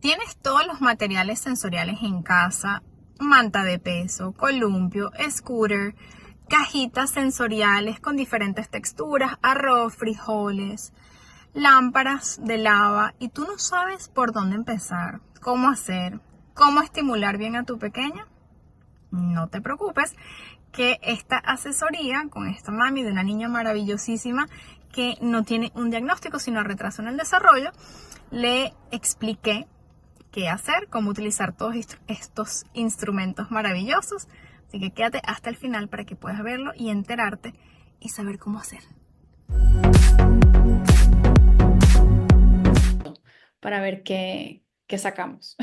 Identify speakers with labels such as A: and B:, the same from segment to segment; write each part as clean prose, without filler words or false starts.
A: Tienes todos los materiales sensoriales en casa, manta de peso, columpio, scooter, cajitas sensoriales con diferentes texturas, arroz, frijoles, lámparas de lava y tú no sabes por dónde empezar, cómo hacer, cómo estimular bien a tu pequeña. No te preocupes, que esta asesoría con esta mami de una niña maravillosísima que no tiene un diagnóstico sino retraso en el desarrollo, le expliqué qué hacer, cómo utilizar todos estos instrumentos maravillosos. Así que quédate hasta el final para que puedas verlo y enterarte y saber cómo hacer. Para ver qué sacamos.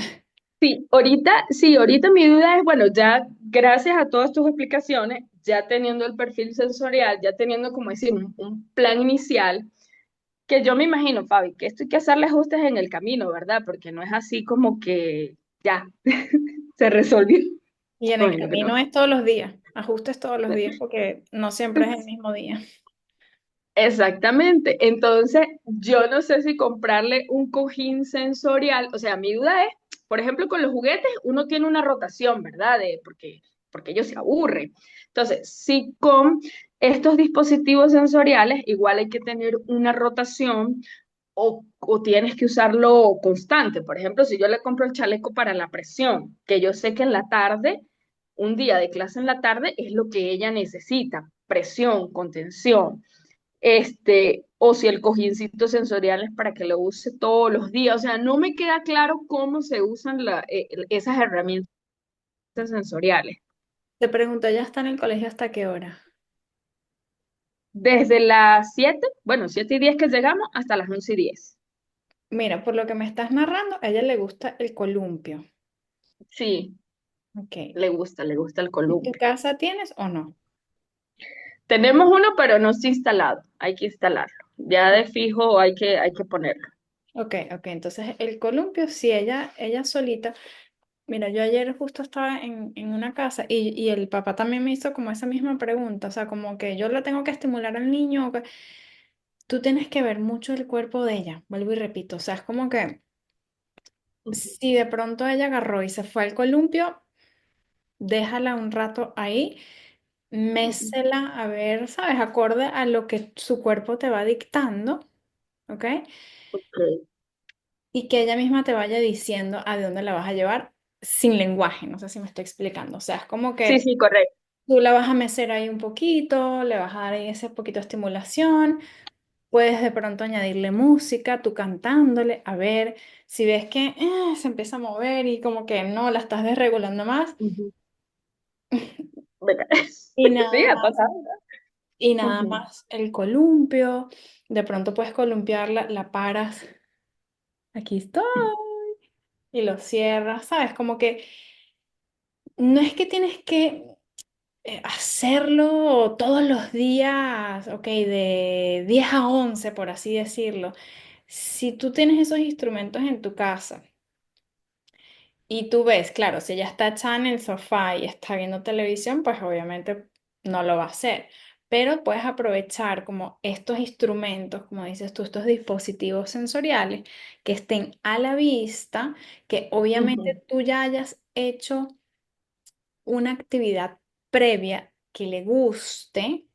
B: Sí, ahorita mi duda es, bueno, ya gracias a todas tus explicaciones, ya teniendo el perfil sensorial, ya teniendo, como decir, un plan inicial, que yo me imagino, Fabi, que esto hay que hacerle ajustes en el camino, ¿verdad? Porque no es así como que ya se resolvió.
A: Y en el
B: Bueno, yo creo.
A: camino es todos los días, ajustes todos los días porque no siempre es el mismo día.
B: Exactamente. Entonces, yo no sé si comprarle un cojín sensorial. O sea, mi duda es, por ejemplo, con los juguetes uno tiene una rotación, ¿verdad? Porque ellos se aburren. Entonces, si con estos dispositivos sensoriales igual hay que tener una rotación o tienes que usarlo constante. Por ejemplo, si yo le compro el chaleco para la presión, que yo sé que en la tarde, un día de clase en la tarde es lo que ella necesita, presión, contención, o si el cojincito sensorial es para que lo use todos los días. O sea, no me queda claro cómo se usan esas herramientas sensoriales.
A: Te pregunto, ¿ya está en el colegio hasta qué hora?
B: Desde las 7, bueno, 7:10 que llegamos, hasta las 11:10.
A: Mira, por lo que me estás narrando, a ella le gusta el columpio.
B: Sí,
A: Ok.
B: le gusta el
A: ¿En tu
B: columpio.
A: casa tienes o no?
B: Tenemos uno, pero no está instalado. Hay que instalarlo. Ya de fijo hay que ponerlo.
A: Ok. Entonces el columpio, si ella solita. Mira, yo ayer justo estaba en una casa y el papá también me hizo como esa misma pregunta, o sea, como que yo le tengo que estimular al niño, o que tú tienes que ver mucho el cuerpo de ella, vuelvo y repito, o sea, es como que
B: Ujú,
A: si de pronto ella agarró y se fue al columpio, déjala un rato ahí,
B: ujú.
A: mésela a ver, ¿sabes? Acorde a lo que su cuerpo te va dictando, ¿ok?
B: Ok.
A: Y que ella misma te vaya diciendo a dónde la vas a llevar sin lenguaje, no sé si me estoy explicando, o sea, es como
B: Sí,
A: que
B: sí, correcto.
A: tú la vas a mecer ahí un poquito, le vas a dar ahí ese poquito de estimulación, puedes de pronto añadirle música, tú cantándole, a ver si ves que se empieza a mover y como que no, la estás desregulando más
B: Ujú. Venga.
A: y
B: Sí,
A: nada
B: ha
A: más,
B: pasado.
A: y nada
B: Ujú,
A: más el columpio, de pronto puedes columpiarla, la paras, aquí estoy, y lo cierras, ¿sabes? Como que no es que tienes que hacerlo todos los días, ok, de 10 a 11 por así decirlo. Si tú tienes esos instrumentos en tu casa y tú ves, claro, si ella está echada en el sofá y está viendo televisión, pues obviamente no lo va a hacer. Pero puedes aprovechar como estos instrumentos, como dices tú, estos dispositivos sensoriales que estén a la vista, que
B: ujú,
A: obviamente tú ya hayas hecho una actividad previa que le guste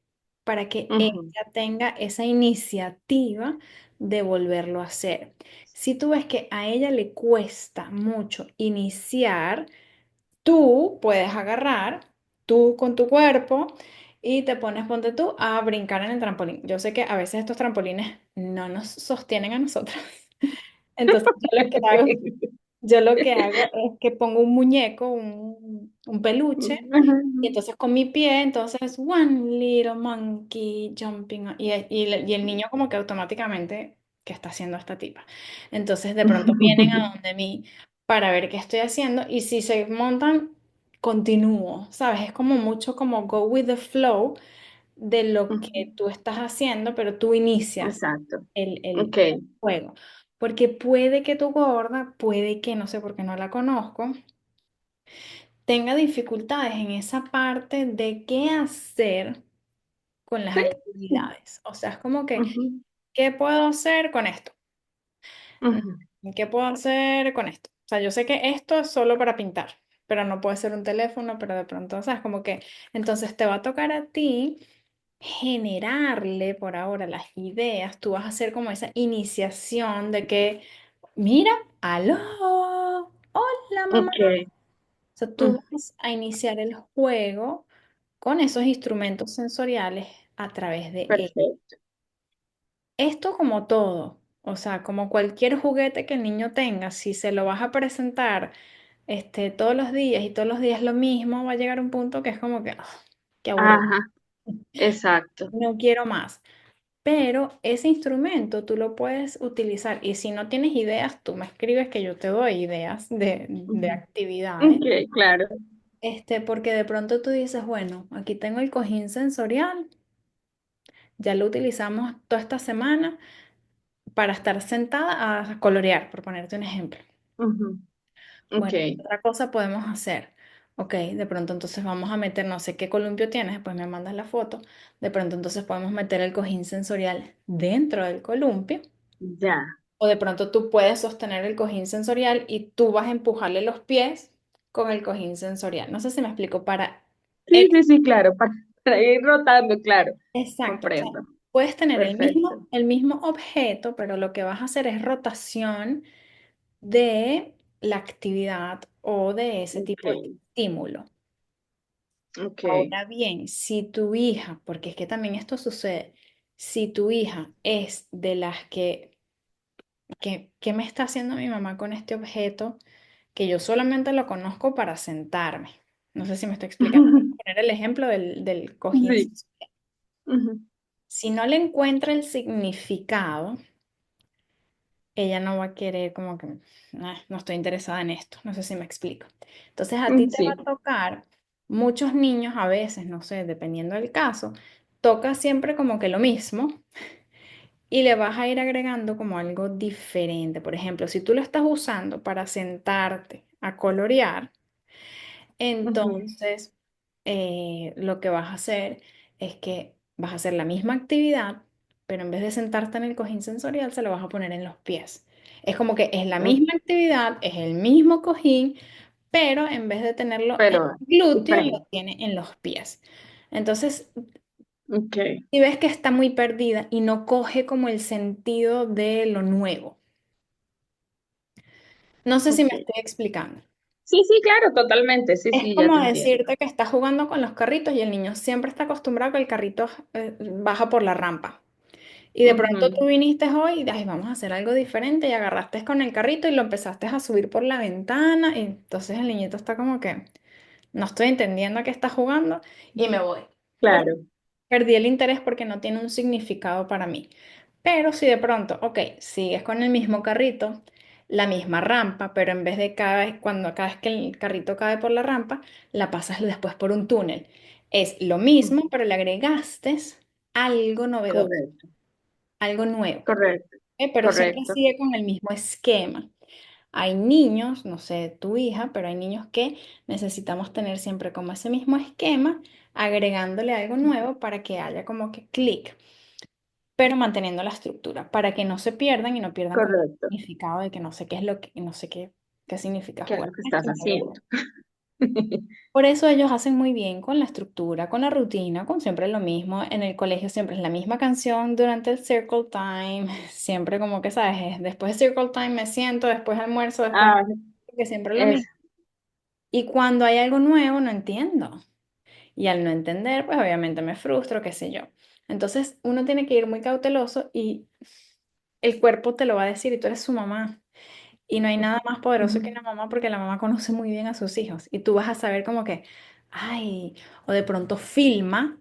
A: para que
B: ujú.
A: ella tenga esa iniciativa de volverlo a hacer. Si tú ves que a ella le cuesta mucho iniciar, tú puedes agarrar, tú con tu cuerpo, y te pones, ponte tú, a brincar en el trampolín. Yo sé que a veces estos trampolines no nos sostienen a nosotros. Entonces, yo lo que hago es que pongo un muñeco, un peluche, y
B: Ujú,
A: entonces con mi pie, entonces, one little monkey jumping, y el niño como que automáticamente, ¿qué está haciendo esta tipa? Entonces de pronto vienen a donde mí para ver qué estoy haciendo, y si se montan, continúo, ¿sabes? Es como mucho como go with the flow de lo
B: ujú.
A: que tú estás haciendo, pero tú inicias
B: Exacto.
A: el
B: Ok.
A: juego. Porque puede que tu gorda, puede que, no sé por qué no la conozco, tenga dificultades en esa parte de qué hacer con las
B: Sí.
A: actividades. O sea, es como que,
B: Ujú,
A: ¿qué puedo hacer con esto?
B: ujú,
A: ¿Qué puedo hacer con esto? O sea, yo sé que esto es solo para pintar, pero no puede ser un teléfono, pero de pronto, ¿sabes? Como que entonces te va a tocar a ti generarle por ahora las ideas. Tú vas a hacer como esa iniciación de que, mira, aló, hola mamá.
B: Ok,
A: O sea, tú
B: mm,
A: vas a iniciar el juego con esos instrumentos sensoriales a través de él.
B: perfecto.
A: Esto como todo, o sea, como cualquier juguete que el niño tenga, si se lo vas a presentar todos los días y todos los días lo mismo, va a llegar un punto que es como que, "Ah, qué aburrido,
B: Ajá, exacto.
A: no quiero más". Pero ese instrumento tú lo puedes utilizar y si no tienes ideas, tú me escribes que yo te doy ideas de
B: Ujú.
A: actividades.
B: Ok, claro.
A: Porque de pronto tú dices, bueno, aquí tengo el cojín sensorial, ya lo utilizamos toda esta semana para estar sentada a colorear, por ponerte un ejemplo.
B: Ujú. Ok,
A: Bueno, otra cosa podemos hacer. Ok, de pronto entonces vamos a meter, no sé qué columpio tienes, después me mandas la foto. De pronto entonces podemos meter el cojín sensorial dentro del columpio.
B: ya.
A: O de pronto tú puedes sostener el cojín sensorial y tú vas a empujarle los pies con el cojín sensorial. No sé si me explico.
B: Sí, sí, sí, claro, para ir rotando, claro.
A: Exacto. O sea,
B: Comprendo.
A: puedes tener
B: Perfecto.
A: el mismo objeto, pero lo que vas a hacer es rotación de la actividad o de ese
B: Ok,
A: tipo de estímulo.
B: ok.
A: Ahora bien, si tu hija, porque es que también esto sucede, si tu hija es de las que ¿qué me está haciendo mi mamá con este objeto? Que yo solamente lo conozco para sentarme. No sé si me estoy explicando. Voy a poner el ejemplo del cojín.
B: Sí. Ujú.
A: Si no le encuentra el significado, ella no va a querer como que, "Ah, no estoy interesada en esto". No sé si me explico. Entonces a ti te va
B: Sí.
A: a tocar, muchos niños a veces, no sé, dependiendo del caso, toca siempre como que lo mismo y le vas a ir agregando como algo diferente. Por ejemplo, si tú lo estás usando para sentarte a colorear,
B: Ujú.
A: entonces lo que vas a hacer es que vas a hacer la misma actividad, pero en vez de sentarte en el cojín sensorial, se lo vas a poner en los pies. Es como que es la
B: Ok,
A: misma actividad, es el mismo cojín, pero en vez de tenerlo en
B: pero
A: el glúteo, lo
B: diferente.
A: tiene en los pies. Entonces,
B: Ok,
A: si ves que está muy perdida y no coge como el sentido de lo nuevo. No sé si me
B: ok.
A: estoy explicando.
B: Sí, sí, claro, totalmente. Sí,
A: Es
B: sí, ya
A: como
B: te entiendo.
A: decirte que estás jugando con los carritos y el niño siempre está acostumbrado a que el carrito baja por la rampa. Y de pronto
B: Ujú.
A: tú viniste hoy y ay, vamos a hacer algo diferente y agarraste con el carrito y lo empezaste a subir por la ventana y entonces el niñito está como que no estoy entendiendo a qué está jugando y me voy.
B: Claro.
A: Perdí el interés porque no tiene un significado para mí. Pero si de pronto, ok, sigues con el mismo carrito, la misma rampa, pero en vez de cada vez que el carrito cae por la rampa, la pasas después por un túnel. Es lo
B: Ujú.
A: mismo, pero le agregaste algo novedoso,
B: Correcto,
A: algo nuevo.
B: correcto,
A: Pero siempre
B: correcto.
A: sigue con el mismo esquema. Hay niños, no sé tu hija, pero hay niños que necesitamos tener siempre como ese mismo esquema, agregándole algo nuevo para que haya como que clic, pero manteniendo la estructura, para que no se pierdan y no pierdan como el
B: Correcto.
A: significado de que no sé qué es lo que, no sé qué significa
B: ¿Qué es
A: jugar
B: lo que
A: con
B: estás
A: esto.
B: haciendo?
A: Por eso ellos hacen muy bien con la estructura, con la rutina, con siempre lo mismo. En el colegio siempre es la misma canción durante el circle time, siempre como que, ¿sabes? Después de circle time me siento, después almuerzo, después
B: Ah,
A: que siempre es lo
B: es
A: mismo. Y cuando hay algo nuevo no entiendo. Y al no entender, pues obviamente me frustro, qué sé yo. Entonces uno tiene que ir muy cauteloso y el cuerpo te lo va a decir y tú eres su mamá. Y no hay nada más poderoso que
B: ujú,
A: la mamá porque la mamá conoce muy bien a sus hijos. Y tú vas a saber como que, ay, o de pronto filma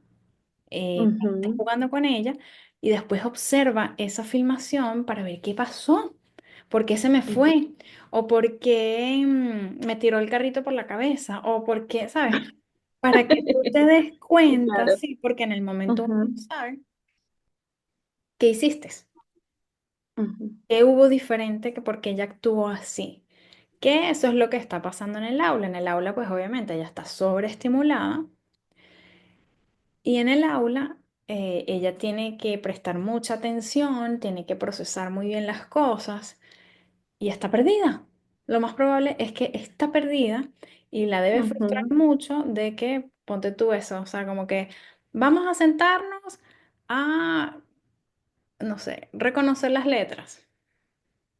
A: cuando estés
B: ujú,
A: jugando con ella y después observa esa filmación para ver qué pasó, por qué se me
B: ujú.
A: fue, o por qué me tiró el carrito por la cabeza, o por qué, ¿sabes? Para que tú te des
B: Sí,
A: cuenta,
B: claro.
A: sí, porque en el momento uno
B: Ujú,
A: no sabe qué hiciste,
B: ujú.
A: qué hubo diferente que porque ella actuó así. Que eso es lo que está pasando en el aula. En el aula, pues obviamente ella está sobreestimulada y en el aula ella tiene que prestar mucha atención, tiene que procesar muy bien las cosas y está perdida. lo más probable es que está perdida y la debe frustrar
B: Ujú.
A: mucho de que, ponte tú eso, o sea, como que vamos a sentarnos a, no sé, reconocer las letras.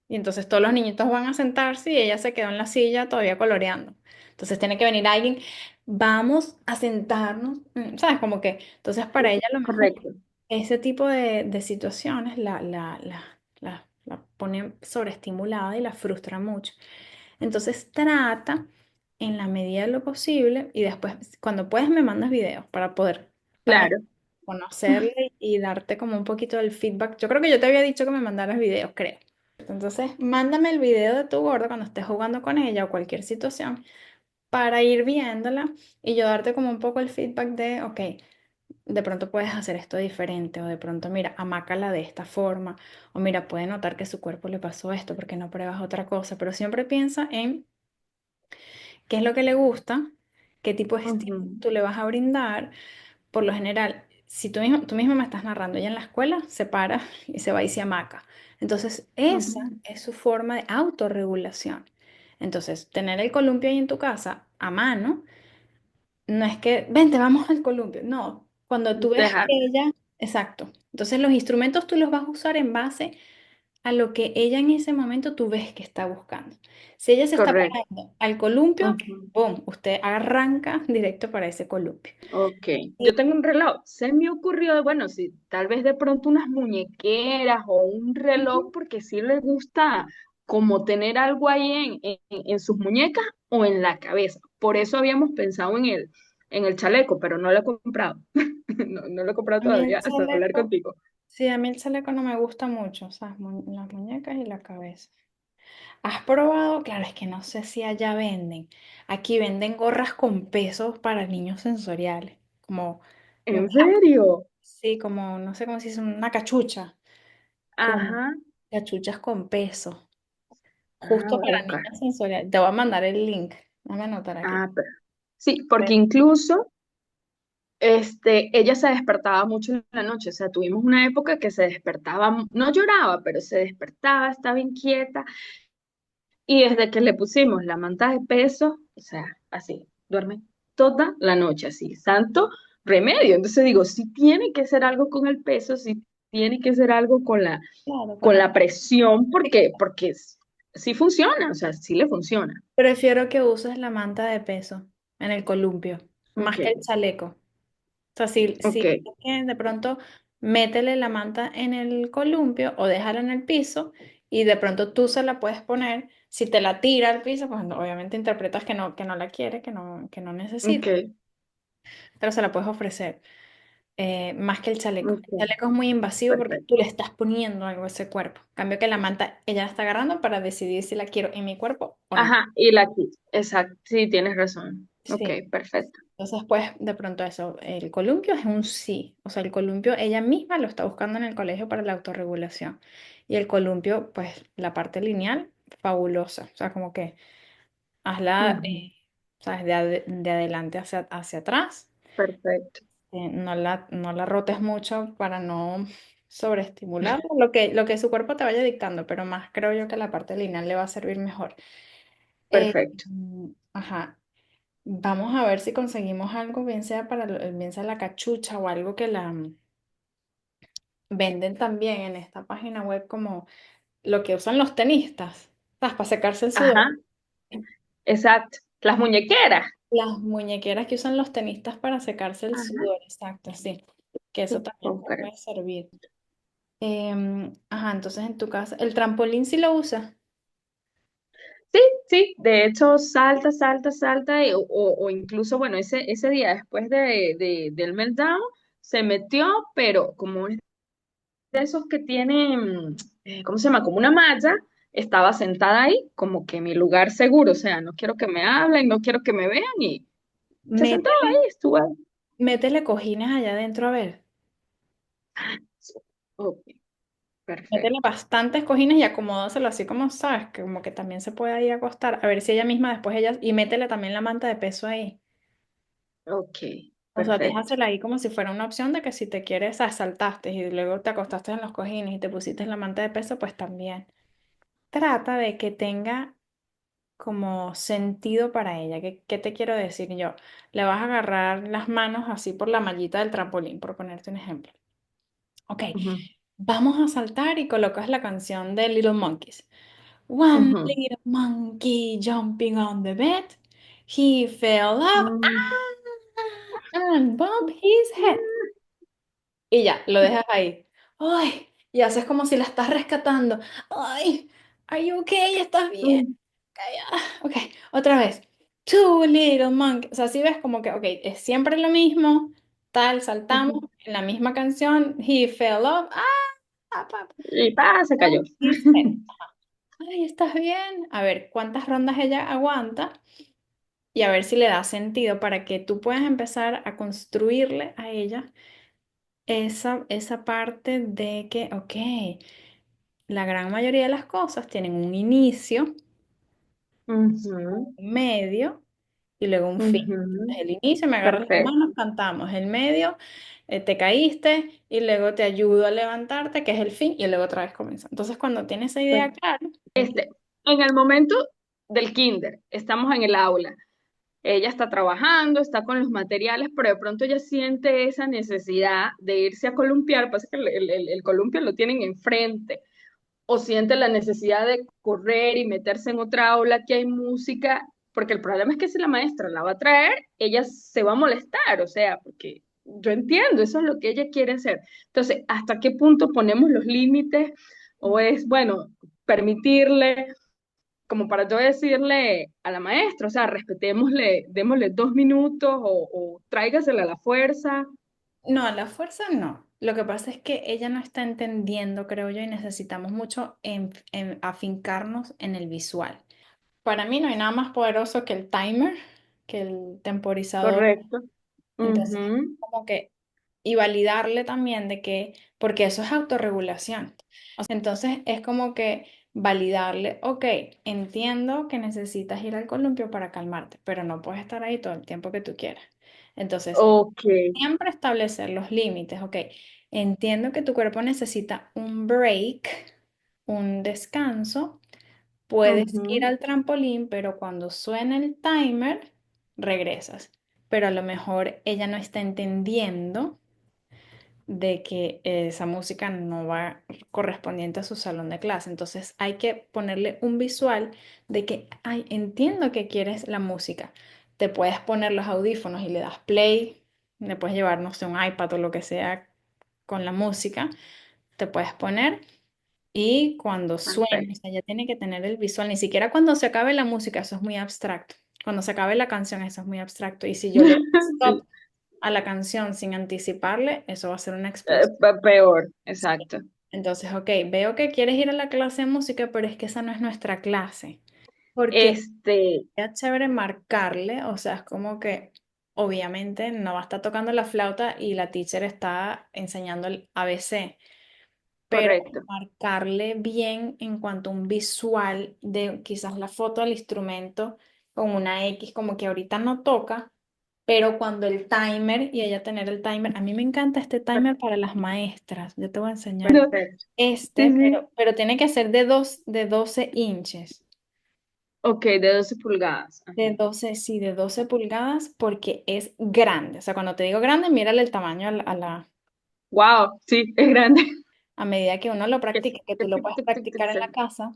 A: Y entonces todos los niñitos van a sentarse y ella se quedó en la silla todavía coloreando. Entonces tiene que venir alguien, vamos a sentarnos, ¿sabes? Como que, entonces para ella a lo mejor
B: Correcto.
A: ese tipo de situaciones la pone sobreestimulada y la frustra mucho. Entonces trata en la medida de lo posible y después cuando puedes me mandas videos para
B: Claro.
A: conocerle y darte como un poquito del feedback. Yo creo que yo te había dicho que me mandaras videos, creo. Entonces, mándame el video de tu gordo cuando estés jugando con ella o cualquier situación para ir viéndola y yo darte como un poco el feedback de, ok, de pronto puedes hacer esto diferente o de pronto, mira, amácala de esta forma o mira, puede notar que su cuerpo le pasó esto porque no pruebas otra cosa, pero siempre piensa en qué es lo que le gusta, qué tipo de estímulo
B: Ujú,
A: tú le vas a brindar. Por lo general, si tú mismo me estás narrando, ella en la escuela se para y se va y se hamaca. Entonces, esa
B: ujú.
A: es su forma de autorregulación. Entonces, tener el columpio ahí en tu casa a mano, no es que, vente, vamos al columpio. No, cuando tú ves que
B: Dejarla.
A: ella, exacto. Entonces, los instrumentos tú los vas a usar en base a lo que ella en ese momento tú ves que está buscando. Si ella se está
B: Correcto.
A: parando al columpio,
B: Ujú.
A: ¡pum! Usted arranca directo para ese columpio.
B: Ok,
A: Y
B: yo tengo un reloj. Se me ocurrió, bueno, si tal vez de pronto unas muñequeras o un reloj, porque sí le gusta como tener algo ahí en sus muñecas o en la cabeza. Por eso habíamos pensado en el chaleco, pero no lo he comprado. No, no lo he comprado
A: a mí el
B: todavía hasta hablar
A: chaleco,
B: contigo.
A: sí, a mí el chaleco no me gusta mucho, o sea, las muñecas y la cabeza. ¿Has probado? Claro, es que no sé si allá venden. Aquí venden gorras con pesos para niños sensoriales, como
B: ¿En serio?
A: sí, como, no sé cómo se dice, una cachucha, con
B: Ajá.
A: cachuchas con peso,
B: Ah,
A: justo
B: voy a
A: para
B: buscar.
A: niños sensoriales. Te voy a mandar el link, déjame anotar aquí.
B: Ah, pero sí, porque incluso ella se despertaba mucho en la noche, o sea, tuvimos una época que se despertaba, no lloraba, pero se despertaba, estaba inquieta, y desde que le pusimos la manta de peso, o sea, así, duerme toda la noche, así, santo remedio. Entonces digo, si tiene que ser algo con el peso, si tiene que ser algo
A: Claro, con
B: con
A: la
B: la presión, porque sí funciona, o sea, sí le funciona.
A: prefiero que uses la manta de peso en el columpio, más
B: Ok,
A: que el chaleco. O sea, si
B: ok,
A: es que de pronto métele la manta en el columpio o déjala en el piso y de pronto tú se la puedes poner. Si te la tira al piso, pues obviamente interpretas que no la quiere, que no
B: ok,
A: necesita, pero se la puedes ofrecer. Más que el chaleco.
B: ok,
A: El chaleco es muy invasivo porque tú
B: perfecto.
A: le estás poniendo algo a ese cuerpo. En cambio que la manta, ella la está agarrando para decidir si la quiero en mi cuerpo o no.
B: Ajá, y la kit, exacto, sí, tienes razón. Ok,
A: Sí.
B: perfecto.
A: Entonces, pues, de pronto eso, el columpio es un sí. O sea, el columpio ella misma lo está buscando en el colegio para la autorregulación. Y el columpio, pues, la parte lineal, fabulosa. O sea, como que hazla,
B: Ujú,
A: ¿sabes? De adelante hacia atrás.
B: perfecto,
A: No la rotes mucho para no sobreestimular lo que su cuerpo te vaya dictando, pero más creo yo que la parte lineal le va a servir mejor.
B: perfecto.
A: Ajá. Vamos a ver si conseguimos algo, bien sea la cachucha o algo que la venden también en esta página web como lo que usan los tenistas, ¿sabes? Para secarse el sudor.
B: Ajá, exacto. Las muñequeras.
A: Las muñequeras que usan los tenistas para secarse el
B: Ajá,
A: sudor, exacto, sí. Que eso
B: sí,
A: también te
B: buscar.
A: puede servir. Ajá, entonces en tu casa, ¿el trampolín sí lo usa?
B: Sí, sí, de hecho salta, salta, salta, o incluso, bueno, ese día después del meltdown se metió, pero como es de esos que tienen, ¿cómo se llama? Como una malla, estaba sentada ahí, como que mi lugar seguro, o sea, no quiero que me hablen, no quiero que me vean, y se sentó
A: Métele,
B: ahí, estuvo ahí.
A: métele cojines allá adentro a ver.
B: Ok,
A: Métele
B: perfecto.
A: bastantes cojines y acomódaselo así como sabes, que como que también se puede ahí acostar. A ver si ella misma después y métele también la manta de peso ahí.
B: Ok,
A: O sea,
B: perfecto.
A: déjasela ahí como si fuera una opción de que si te quieres, saltaste y luego te acostaste en los cojines y te pusiste la manta de peso, pues también. Trata de que tenga
C: como sentido para ella. ¿Qué te quiero decir yo? Le vas a agarrar las manos así por la mallita del trampolín, por ponerte un ejemplo. Ok,
B: Ujú,
C: vamos a saltar y colocas la canción de Little Monkeys. One
B: ujú,
C: little monkey jumping on the bed. He fell off
B: mm,
C: and bumped his head. Y ya, lo dejas ahí. Ay, y haces como si la estás rescatando. Ay, are you okay? ¿Estás bien?
B: mm,
C: Calla. Ok, otra vez. Two little monkeys. O sea, si ves como que, ok, es siempre lo mismo. Tal, saltamos
B: ujú.
C: en la misma canción. He fell off.
B: Y pa, se cayó.
C: Bumped his head. Ay, ¿estás bien? A ver, ¿cuántas rondas ella aguanta? Y a ver si le da sentido para que tú puedas empezar a construirle a ella esa parte de que, ok, la gran mayoría de las cosas tienen un inicio,
B: Ujú,
C: un medio y luego un fin.
B: ujú.
C: El inicio me agarras las
B: Perfecto.
C: manos, cantamos. El medio, te caíste y luego te ayudo a levantarte, que es el fin, y luego otra vez comienza. Entonces, cuando tienes esa idea clara,
B: Este, en el momento del kinder, estamos en el aula. Ella está trabajando, está con los materiales, pero de pronto ella siente esa necesidad de irse a columpiar. Pasa que el columpio lo tienen enfrente. O siente la necesidad de correr y meterse en otra aula que hay música, porque el problema es que si la maestra la va a traer, ella se va a molestar, o sea, porque yo entiendo, eso es lo que ella quiere hacer. Entonces, ¿hasta qué punto ponemos los límites? O es, bueno, permitirle, como para yo decirle a la maestra, o sea, respetémosle, démosle 2 minutos o tráigasela a la fuerza.
C: no, a la fuerza no. Lo que pasa es que ella no está entendiendo, creo yo, y necesitamos mucho en afincarnos en el visual. Para mí no hay nada más poderoso que el timer, que el temporizador.
B: Correcto.
C: Entonces,
B: Ujú.
C: como que, y validarle también de que, porque eso es autorregulación. O sea, entonces es como que validarle, ok, entiendo que necesitas ir al columpio para calmarte, pero no puedes estar ahí todo el tiempo que tú quieras. Entonces,
B: Ok.
C: siempre establecer los límites, ok. Entiendo que tu cuerpo necesita un break, un descanso. Puedes ir
B: Ujú.
C: al trampolín, pero cuando suene el timer, regresas. Pero a lo mejor ella no está entendiendo de que esa música no va correspondiente a su salón de clase. Entonces hay que ponerle un visual de que, ay, entiendo que quieres la música. Te puedes poner los audífonos y le das play, le puedes llevar, no sé, un iPad o lo que sea con la música, te puedes poner y cuando suene, o
B: Perfecto.
C: sea, ya tiene que tener el visual, ni siquiera cuando se acabe la música, eso es muy abstracto. Cuando se acabe la canción, eso es muy abstracto. Y si yo le doy
B: Sí,
C: stop a la canción sin anticiparle, eso va a ser una explosión.
B: peor,
C: Sí.
B: exacto.
C: Entonces, ok, veo que quieres ir a la clase de música, pero es que esa no es nuestra clase. Porque
B: Este,
C: es chévere marcarle, o sea, es como que obviamente no va a estar tocando la flauta y la teacher está enseñando el ABC, pero
B: correcto.
C: marcarle bien en cuanto a un visual de quizás la foto del instrumento con una X, como que ahorita no toca, pero cuando el timer y ella tener el timer, a mí me encanta este timer para las maestras, yo te voy a enseñar
B: Perfecto. Sí,
C: este,
B: sí.
C: pero tiene que ser de 12 inches.
B: Ok, de 12 pulgadas. Ajá.
C: De 12 sí, de 12 pulgadas porque es grande. O sea, cuando te digo grande, mírale el tamaño
B: Wow, sí, es grande.
C: a medida que uno lo
B: Que
C: practique, que tú
B: tic,
C: lo
B: tic,
C: puedas
B: tic, tic, tic,
C: practicar en la
B: se-
C: casa.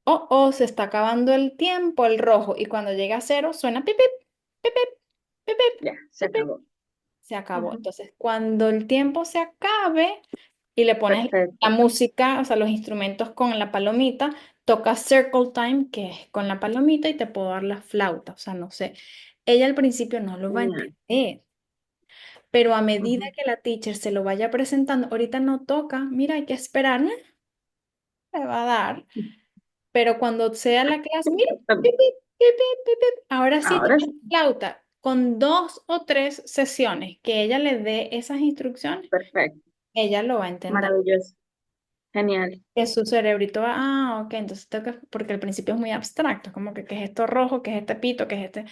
C: Oh, se está acabando el tiempo, el rojo. Y cuando llega a cero, suena pip, pip, pip, pip, pip,
B: Ya, se
C: pip, pip,
B: acabó.
C: se acabó.
B: Ujú.
C: Entonces, cuando el tiempo se acabe y le pones la
B: Perfecto.
C: música, o sea, los instrumentos con la palomita, toca Circle Time, que es con la palomita, y te puedo dar la flauta. O sea, no sé. Ella al principio no lo va a
B: Genial.
C: entender, pero a medida
B: Ujú.
C: que la teacher se lo vaya presentando, ahorita no toca, mira, hay que esperar, ¿no? Le va a dar. Pero cuando sea la clase, mira, pip, pip, pip, pip, pip, pip. Ahora sí
B: Ahora
C: tienes
B: sí.
C: flauta. Con 2 o 3 sesiones que ella le dé esas instrucciones,
B: Perfecto.
C: ella lo va a entender.
B: Maravilloso. Genial.
C: Que su cerebrito va, ok, entonces porque al principio es muy abstracto, como que qué es esto rojo, qué es este pito, qué es este.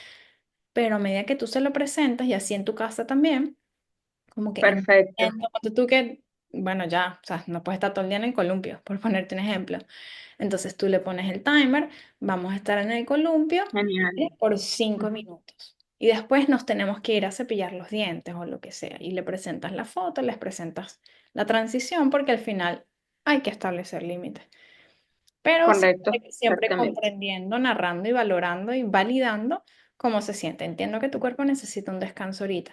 C: Pero a medida que tú se lo presentas, y así en tu casa también, como que
B: Perfecto.
C: entiendo, ponte tú que bueno, ya, o sea, no puedes estar todo el día en el columpio, por ponerte un ejemplo. Entonces tú le pones el timer, vamos a estar en el columpio
B: Genial.
C: por 5 minutos. Y después nos tenemos que ir a cepillar los dientes o lo que sea. Y le presentas la foto, les presentas la transición, porque al final hay que establecer límites. Pero
B: Correcto,
C: siempre
B: exactamente.
C: comprendiendo, narrando y valorando y validando cómo se siente. Entiendo que tu cuerpo necesita un descanso ahorita.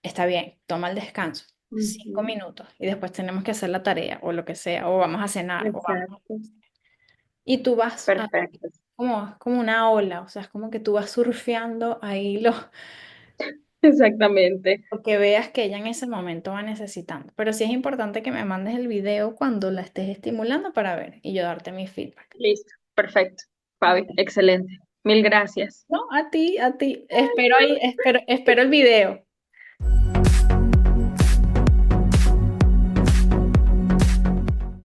C: Está bien, toma el descanso. cinco
B: Ujú.
C: minutos. Y después tenemos que hacer la tarea o lo que sea. O vamos a cenar. O vamos.
B: Exacto.
C: Y tú vas
B: Perfecto.
C: como una ola. O sea, es como que tú vas surfeando ahí
B: Exactamente.
C: lo que veas que ella en ese momento va necesitando. Pero sí es importante que me mandes el video cuando la estés estimulando para ver y yo darte mi feedback.
B: Listo. Perfecto. Fabi, excelente. Mil gracias.
C: No, a ti, a ti. Espero ahí, espero el video.